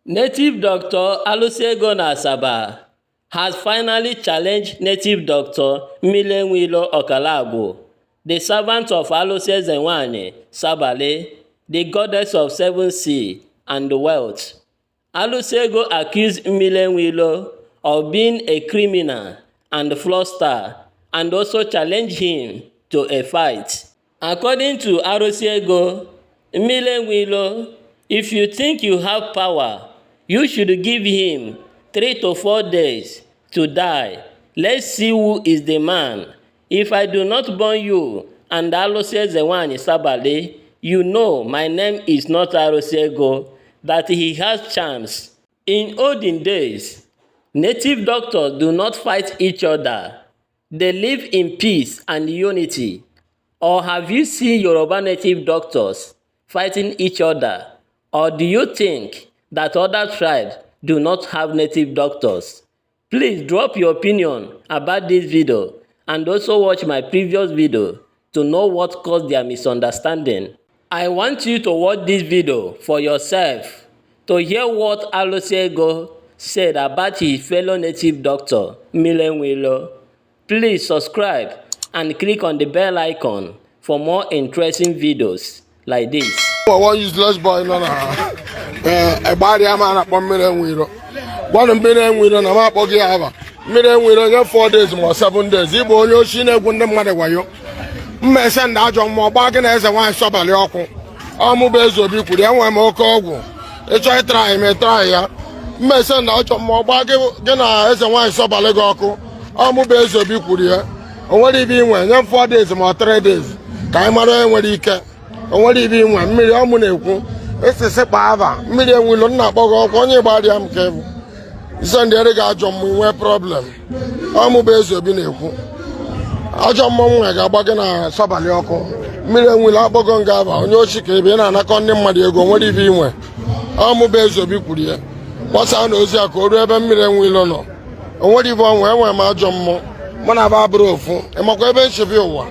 Native doctor Alusi Ego na Asaba has finally challenged native doctor Nmiri Eweilo Okalakwu, the servant of Alusi Ezenwanyi Sobali, the goddess of 7 and wealth. Alusi Ego accused Nmiri Eweilo of being a criminal and fraudster and also challenged him to a fight. According to Alusi Ego, Nmiri Eweilo, if you think you have power, you should give him 3 to 4 days to die. Let's see who is the man. If I do not burn you and Alusi Ezenwanyi Sobali, you know my name is not Alusi Ego, that he has chance. In olden days, native doctors do not fight each other. They live in peace and unity. Or have you seen Yoruba native doctors fighting each other? Or do you think that other tribes do not have native doctors? Please drop your opinion about this video and also watch my previous video to know what caused their misunderstanding. I want you to watch this video for yourself to hear what Alusi Ego said about his fellow native doctor, Nmiri Eweilo. Please subscribe and click on the bell icon for more interesting videos like this. One useless boy no a body a man upon Nmiri Eweilo. One Nmiri Eweilo na ma pogi ava. Nmiri Eweilo ya 4 days or 7 days. Igbo onye oshi na egwu ndị mmadụ wayo. Mmese nda ajọ mmụọ gbaa na Ezenwanyi Sobali ọkụ. Ọmụ bụ ezobi kwuru enwe m oke ọgwụ. Ịchọ ịtara ime tara ya. Mmese nda ajọ mmụọ gbaa gị na Ezenwanyi Sobali gị ọkụ. Ọmụ bụ ezobi kwuru ya. O nwere ibe inwe nye 4 days or 3 days. Ka anyị mara enwere ike. O nwere ibe inwe mmiri ọmụ na-ekwu. Ese kpa ava Nmiri Eweilo nna akpọgọ ọkụ onye gbara m ka ebu. Ise ndị ere ga-ajọ mmụ nwe problem. Ọmụ bụ ezobi na-ekwu. Ajọ mmụọ nwe ga-agba gị na Sobali ọkụ. Nmiri Eweilo akpọgọ nga ava onye ochi ka ebe na-anakọ ndị mmadụ ego nwere ibe inwe. Ọmụ bụ ezobi kwuru ya. Gbasa na ozi a ka o ruo ebe Nmiri Eweilo nọ. O nwere ibe ọnwe enwe m ajọ mmụọ. Mụ na aba abụrụ ofu. Ịmakwa ebe nchebi ụwa.